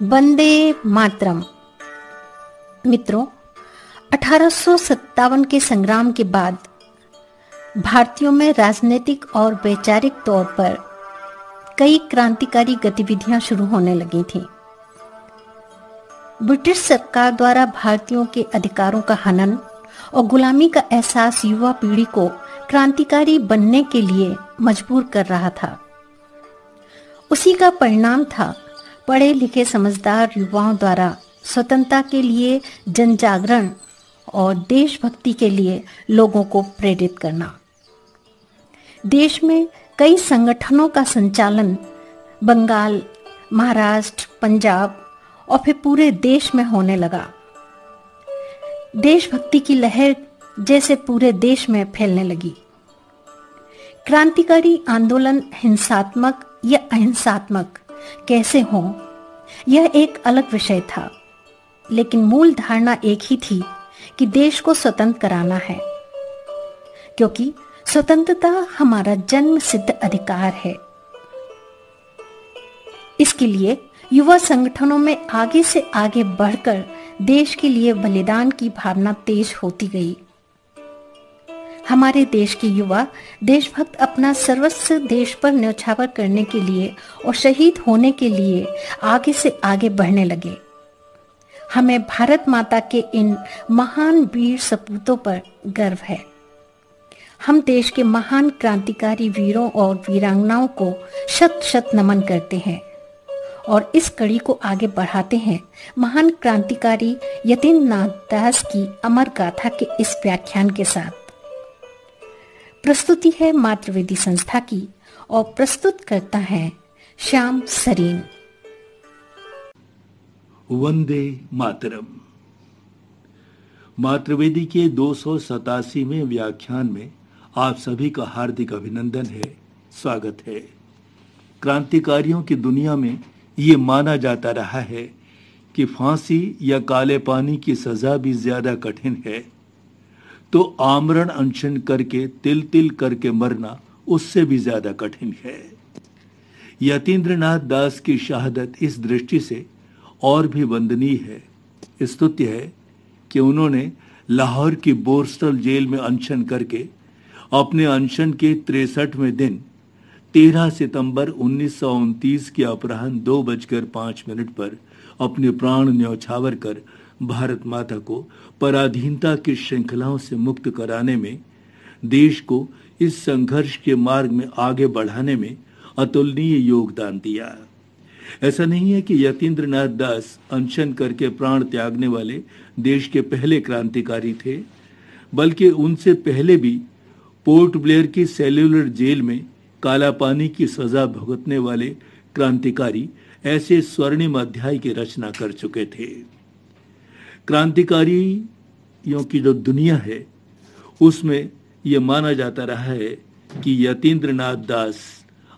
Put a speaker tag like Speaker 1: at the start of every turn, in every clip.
Speaker 1: वंदे मातरम। मित्रों, 1857 के संग्राम के बाद भारतीयों में राजनीतिक और वैचारिक तौर पर कई क्रांतिकारी गतिविधियां शुरू होने लगी थीं। ब्रिटिश सरकार द्वारा भारतीयों के अधिकारों का हनन और गुलामी का एहसास युवा पीढ़ी को क्रांतिकारी बनने के लिए मजबूर कर रहा था। उसी का परिणाम था पढ़े लिखे समझदार युवाओं द्वारा स्वतंत्रता के लिए जन जागरण और देशभक्ति के लिए लोगों को प्रेरित करना। देश में कई संगठनों का संचालन बंगाल, महाराष्ट्र, पंजाब और फिर पूरे देश में होने लगा। देशभक्ति की लहर जैसे पूरे देश में फैलने लगी। क्रांतिकारी आंदोलन हिंसात्मक या अहिंसात्मक कैसे हो, यह एक अलग विषय था, लेकिन मूल धारणा एक ही थी कि देश को स्वतंत्र कराना है, क्योंकि स्वतंत्रता हमारा जन्म सिद्ध अधिकार है। इसके लिए युवा संगठनों में आगे से आगे बढ़कर देश के लिए बलिदान की भावना तेज होती गई। हमारे देश के युवा देशभक्त अपना सर्वस्व देश पर न्यौछावर करने के लिए और शहीद होने के लिए आगे से आगे बढ़ने लगे। हमें भारत माता के इन महान वीर सपूतों पर गर्व है। हम देश के महान क्रांतिकारी वीरों और वीरांगनाओं को शत शत नमन करते हैं और इस कड़ी को आगे बढ़ाते हैं महान क्रांतिकारी यतीन्द्रनाथ दास की अमर गाथा के इस व्याख्यान के साथ। प्रस्तुति है मातृवेदी संस्था की और प्रस्तुत करता है श्याम सरीन।
Speaker 2: वंदे मातरम। मातृवेदी के 287वें व्याख्यान में आप सभी का हार्दिक अभिनंदन है, स्वागत है। क्रांतिकारियों की दुनिया में ये माना जाता रहा है कि फांसी या काले पानी की सजा भी ज्यादा कठिन है, तो आमरण अनशन करके तिल तिल करके मरना उससे भी ज्यादा कठिन है। यतीन्द्रनाथ दास की शहादत इस दृष्टि से और भी वंदनीय है। स्तुत्य है कि उन्होंने लाहौर की बोरस्टल जेल में अनशन करके अपने अनशन के 63वें दिन 13 सितंबर 1929 के अपराह्न 2:05 पर अपने प्राण न्यौछावर कर भारत माता को पराधीनता की श्रृंखलाओं से मुक्त कराने में, देश को इस संघर्ष के मार्ग में आगे बढ़ाने में अतुलनीय योगदान दिया। ऐसा नहीं है कि यतीन्द्रनाथ दास अनशन करके प्राण त्यागने वाले देश के पहले क्रांतिकारी थे, बल्कि उनसे पहले भी पोर्ट ब्लेयर की सेल्यूलर जेल में काला पानी की सजा भुगतने वाले क्रांतिकारी ऐसे स्वर्णिम अध्याय की रचना कर चुके थे। क्रांतिकारियों की जो दुनिया है उसमें यह माना जाता रहा है कि यतीन्द्रनाथ दास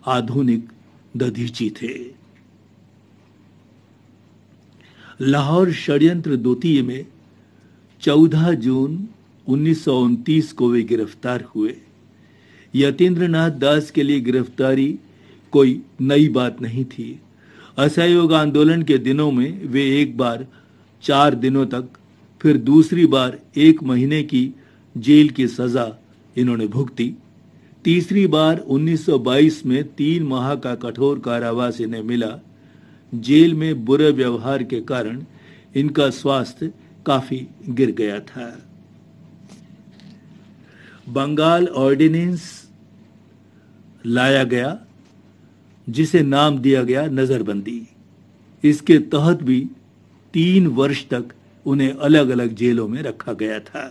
Speaker 2: आधुनिक दधीची थे। लाहौर षड्यंत्र द्वितीय में 14 जून 1929 को वे गिरफ्तार हुए। यतीन्द्रनाथ दास के लिए गिरफ्तारी कोई नई बात नहीं थी। असहयोग आंदोलन के दिनों में वे एक बार 4 दिनों तक, फिर दूसरी बार 1 महीने की जेल की सजा इन्होंने भुगती। तीसरी बार 1922 में 3 माह का कठोर कारावास इन्हें मिला। जेल में बुरे व्यवहार के कारण इनका स्वास्थ्य काफी गिर गया था। बंगाल ऑर्डिनेंस लाया गया, जिसे नाम दिया गया नजरबंदी। इसके तहत भी 3 वर्ष तक उन्हें अलग अलग जेलों में रखा गया था।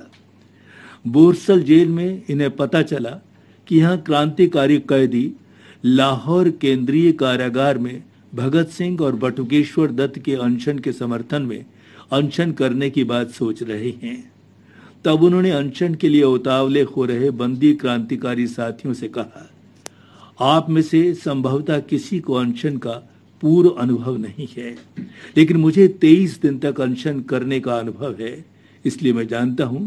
Speaker 2: बोरस्टल जेल में इन्हें पता चला कि यहाँ क्रांतिकारी कैदी लाहौर केंद्रीय कारागार में भगत सिंह और बटुकेश्वर दत्त के अनशन के समर्थन में अनशन करने की बात सोच रहे हैं। तब उन्होंने अनशन के लिए उतावले हो रहे बंदी क्रांतिकारी साथियों से कहा, आप में से संभवतः किसी को अनशन का पूर्व अनुभव नहीं है, लेकिन मुझे 23 दिन तक अनशन करने का अनुभव है। इसलिए मैं जानता हूं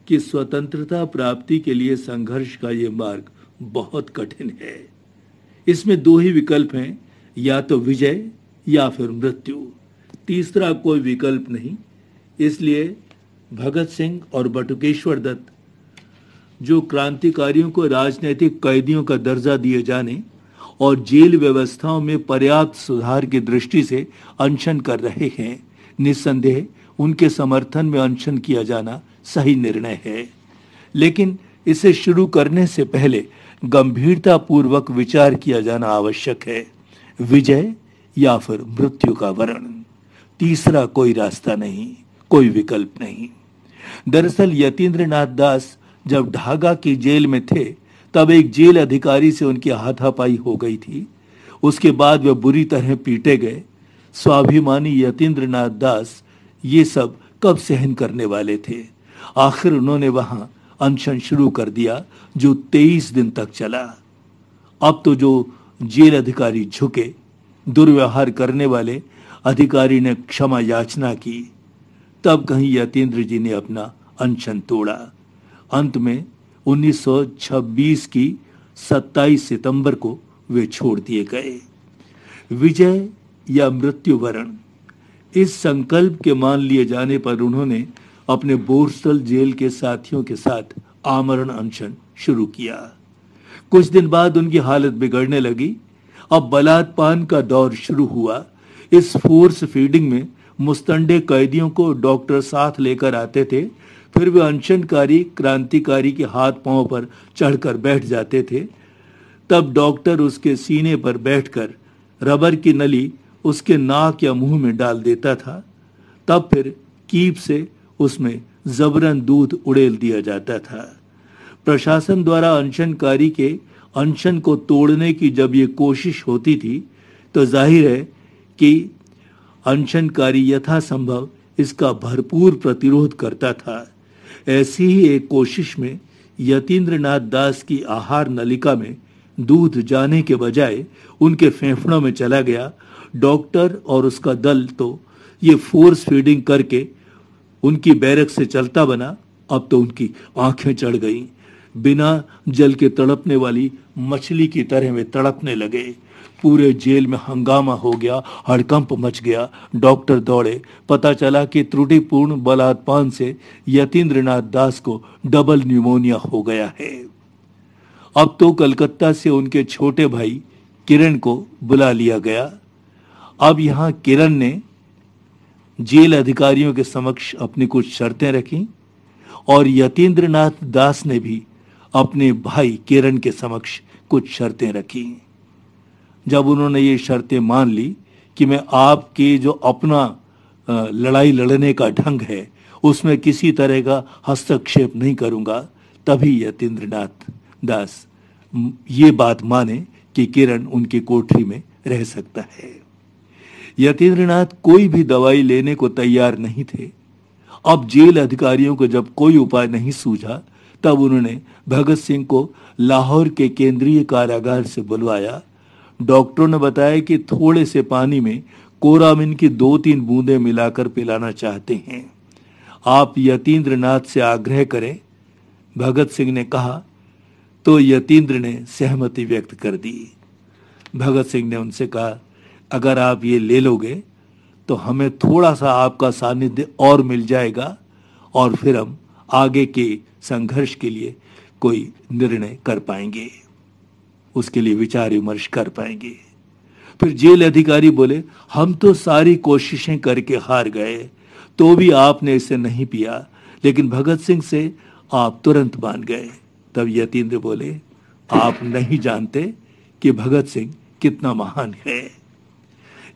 Speaker 2: कि स्वतंत्रता प्राप्ति के लिए संघर्ष का ये मार्ग बहुत कठिन है। इसमें 2 ही विकल्प हैं, या तो विजय या फिर मृत्यु। तीसरा कोई विकल्प नहीं। इसलिए भगत सिंह और बटुकेश्वर दत्त, जो क्रांतिकारियों को राजनीतिक कैदियों का दर्जा दिए जाने और जेल व्यवस्थाओं में पर्याप्त सुधार की दृष्टि से अनशन कर रहे हैं, निस्संदेह उनके समर्थन में अनशन किया जाना सही निर्णय है। लेकिन इसे शुरू करने से पहले गंभीरता पूर्वक विचार किया जाना आवश्यक है। विजय या फिर मृत्यु का वरण, तीसरा कोई रास्ता नहीं, कोई विकल्प नहीं। दरअसल यतीन्द्रनाथ दास जब ढाका की जेल में थे तब एक जेल अधिकारी से उनकी हाथापाई हो गई थी। उसके बाद वे बुरी तरह पीटे गए। स्वाभिमानी यतीन्द्रनाथ दास ये सब कब सहन करने वाले थे। आखिर उन्होंने वहां अनशन शुरू कर दिया जो 23 दिन तक चला। अब तो जो जेल अधिकारी झुके, दुर्व्यवहार करने वाले अधिकारी ने क्षमा याचना की, तब कहीं यतीन्द्र जी ने अपना अनशन तोड़ा। अंत में 1926 की 27 सितंबर को वे छोड़ दिए गए। विजय या मृत्यु वरण, इस संकल्प के मान लिए जाने पर उन्होंने अपने बोरसल जेल के साथियों के साथ आमरण अनशन शुरू किया। कुछ दिन बाद उनकी हालत बिगड़ने लगी। अब बलात्पान का दौर शुरू हुआ। इस फोर्स फीडिंग में मुस्तंडे कैदियों को डॉक्टर साथ लेकर आते थे। फिर वे अनशनकारी क्रांतिकारी के हाथ पांव पर चढ़कर बैठ जाते थे। तब डॉक्टर उसके सीने पर बैठकर रबर की नली उसके नाक या मुंह में डाल देता था। तब फिर कीप से उसमें जबरन दूध उड़ेल दिया जाता था। प्रशासन द्वारा अनशनकारी के अनशन को तोड़ने की जब ये कोशिश होती थी तो जाहिर है कि अनशनकारी यथासंभव इसका भरपूर प्रतिरोध करता था। ऐसी ही एक कोशिश में यतीन्द्रनाथ दास की आहार नलिका में दूध जाने के बजाय उनके फेफड़ों में चला गया। डॉक्टर और उसका दल तो ये फोर्स फीडिंग करके उनकी बैरक से चलता बना। अब तो उनकी आंखें चढ़ गईं। बिना जल के तड़पने वाली मछली की तरह वे तड़पने लगे। पूरे जेल में हंगामा हो गया, हड़कंप मच गया। डॉक्टर दौड़े। पता चला कि त्रुटिपूर्ण बलात्पान से यतीन्द्रनाथ दास को डबल न्यूमोनिया हो गया है। अब तो कलकत्ता से उनके छोटे भाई किरण को बुला लिया गया। अब यहां किरण ने जेल अधिकारियों के समक्ष अपनी कुछ शर्तें रखी और यतीन्द्रनाथ दास ने भी अपने भाई किरण के समक्ष कुछ शर्तें रखी। जब उन्होंने ये शर्तें मान ली कि मैं आपके जो अपना लड़ाई लड़ने का ढंग है उसमें किसी तरह का हस्तक्षेप नहीं करूंगा, तभी यतीन्द्रनाथ दास ये बात माने कि किरण उनकी कोठरी में रह सकता है। यतीन्द्रनाथ कोई भी दवाई लेने को तैयार नहीं थे। अब जेल अधिकारियों को जब कोई उपाय नहीं सूझा तब उन्होंने भगत सिंह को लाहौर के केंद्रीय कारागार से बुलवाया। डॉक्टरों ने बताया कि थोड़े से पानी में कोरामिन की 2-3 बूंदें मिलाकर पिलाना चाहते हैं। आप यतीन्द्रनाथ से आग्रह करें। भगत सिंह ने कहा तो यतीन्द्र ने सहमति व्यक्त कर दी। भगत सिंह ने उनसे कहा, अगर आप ये ले लोगे तो हमें थोड़ा सा आपका सानिध्य और मिल जाएगा और फिर हम आगे के संघर्ष के लिए कोई निर्णय कर पाएंगे, उसके लिए विचार विमर्श कर पाएंगे। फिर जेल अधिकारी बोले, हम तो सारी कोशिशें करके हार गए तो भी आपने इसे नहीं पिया, लेकिन भगत सिंह से आप तुरंत मान गए। तब यतीन्द्र बोले, आप नहीं जानते कि भगत सिंह कितना महान है।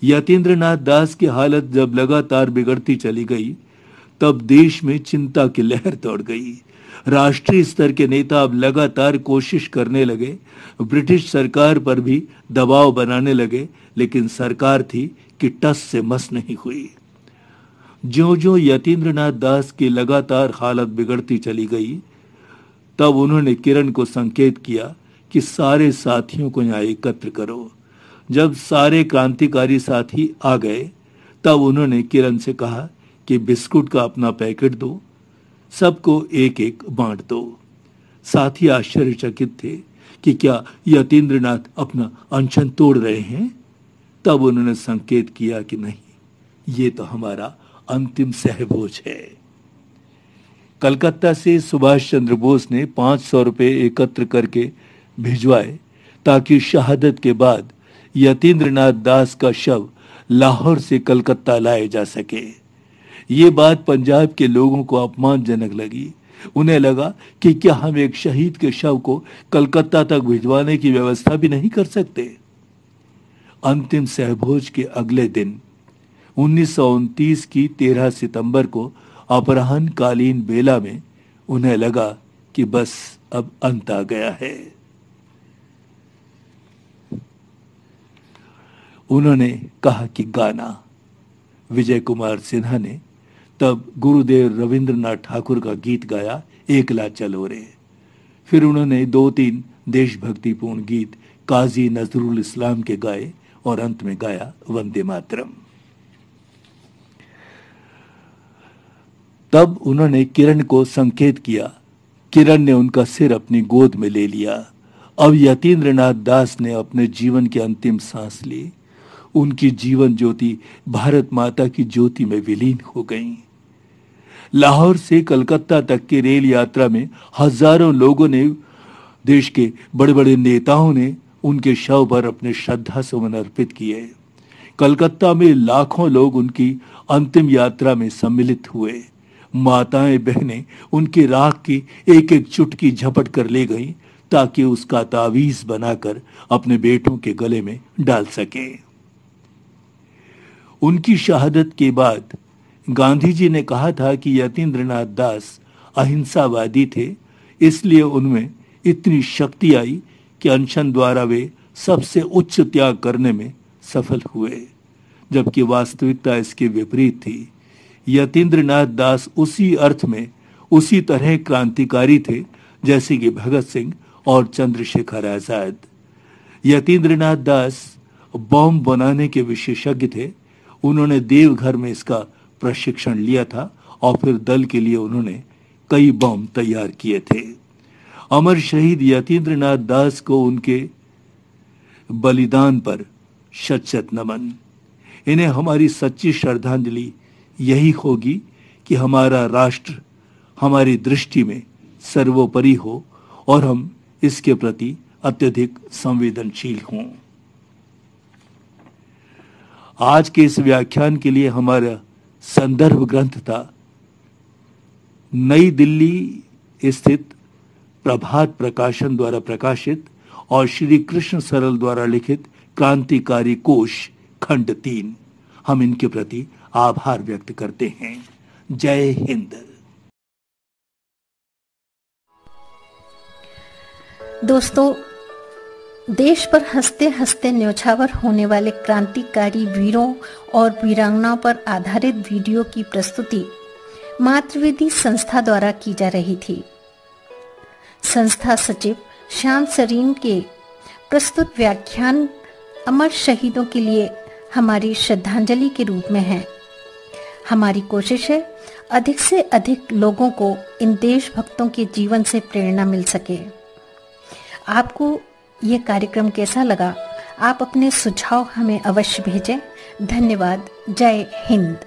Speaker 2: यतीन्द्रनाथ दास की हालत जब लगातार बिगड़ती चली गई तब देश में चिंता की लहर दौड़ गई। राष्ट्रीय स्तर के नेता अब लगातार कोशिश करने लगे, ब्रिटिश सरकार पर भी दबाव बनाने लगे, लेकिन सरकार थी कि टस से मस नहीं हुई। ज्यों-ज्यों यतीन्द्रनाथ दास की लगातार हालत बिगड़ती चली गई तब उन्होंने किरण को संकेत किया कि सारे साथियों को यहाँ एकत्र करो। जब सारे क्रांतिकारी साथी आ गए तब उन्होंने किरण से कहा कि बिस्कुट का अपना पैकेट दो, सबको एक एक बांट दो। साथी आश्चर्यचकित थे कि क्या यतीन्द्रनाथ अपना अनशन तोड़ रहे हैं। तब उन्होंने संकेत किया कि नहीं, ये तो हमारा अंतिम सहभोज है। कलकत्ता से सुभाष चंद्र बोस ने 500 रुपए एकत्र करके भिजवाए ताकि शहादत के बाद यतीन्द्रनाथ दास का शव लाहौर से कलकत्ता लाया जा सके। ये बात पंजाब के लोगों को अपमानजनक लगी। उन्हें लगा कि क्या हम एक शहीद के शव को कलकत्ता तक भिजवाने की व्यवस्था भी नहीं कर सकते। अंतिम सहभोज के अगले दिन 1929 की 13 सितंबर को अपराह्नकालीन बेला में उन्हें लगा कि बस अब अंत आ गया है। उन्होंने कहा कि गाना। विजय कुमार सिन्हा ने तब गुरुदेव रविंद्रनाथ ठाकुर का गीत गाया, एकला चलो रे। फिर उन्होंने 2-3 देशभक्तिपूर्ण गीत काजी नजरुल इस्लाम के गाए और अंत में गाया वंदे मातरम। तब उन्होंने किरण को संकेत किया। किरण ने उनका सिर अपनी गोद में ले लिया। अब यतीन्द्रनाथ दास ने अपने जीवन की अंतिम सांस ली। उनकी जीवन ज्योति भारत माता की ज्योति में विलीन हो गई। लाहौर से कलकत्ता तक की रेल यात्रा में हजारों लोगों ने, देश के बड़े बड़े नेताओं ने उनके शव पर अपने श्रद्धा सुमन अर्पित किए। कलकत्ता में लाखों लोग उनकी अंतिम यात्रा में सम्मिलित हुए। माताएं बहनें उनकी राख की एक एक चुटकी झपट कर ले गईं ताकि उसका तावीज बनाकर अपने बेटों के गले में डाल सके। उनकी शहादत के बाद गांधी जी ने कहा था कि यतीन्द्रनाथ दास अहिंसावादी थे, इसलिए उनमें इतनी शक्ति आई कि अनशन द्वारा वे सबसे उच्च त्याग करने में सफल हुए, जबकि वास्तविकता इसके विपरीत थी। यतीन्द्रनाथ दास उसी अर्थ में उसी तरह क्रांतिकारी थे जैसे कि भगत सिंह और चंद्रशेखर आजाद। यतीन्द्रनाथ दास बॉम्ब बनाने के विशेषज्ञ थे। उन्होंने देवघर में इसका प्रशिक्षण लिया था और फिर दल के लिए उन्होंने कई बम तैयार किए थे। अमर शहीद यतीन्द्रनाथ दास को उनके बलिदान पर शत शत नमन। इन्हें हमारी सच्ची श्रद्धांजलि यही होगी कि हमारा राष्ट्र हमारी दृष्टि में सर्वोपरि हो और हम इसके प्रति अत्यधिक संवेदनशील हों। आज के इस व्याख्यान के लिए हमारा संदर्भ ग्रंथ था नई दिल्ली स्थित प्रभात प्रकाशन द्वारा प्रकाशित और श्री कृष्ण सरल द्वारा लिखित क्रांतिकारी कोश खंड 3। हम इनके प्रति आभार व्यक्त करते हैं। जय हिंद।
Speaker 1: दोस्तों, देश पर हंसते हंसते न्यौछावर होने वाले क्रांतिकारी वीरों और वीरांगनाओं पर आधारित वीडियो की प्रस्तुति मातृवेदी संस्था द्वारा की जा रही थी। संस्था सचिव श्याम सरीन के प्रस्तुत व्याख्यान अमर शहीदों के लिए हमारी श्रद्धांजलि के रूप में है। हमारी कोशिश है अधिक से अधिक लोगों को इन देशभक्तों के जीवन से प्रेरणा मिल सके। आपको ये कार्यक्रम कैसा लगा? आप अपने सुझाव हमें अवश्य भेजें। धन्यवाद। जय हिंद।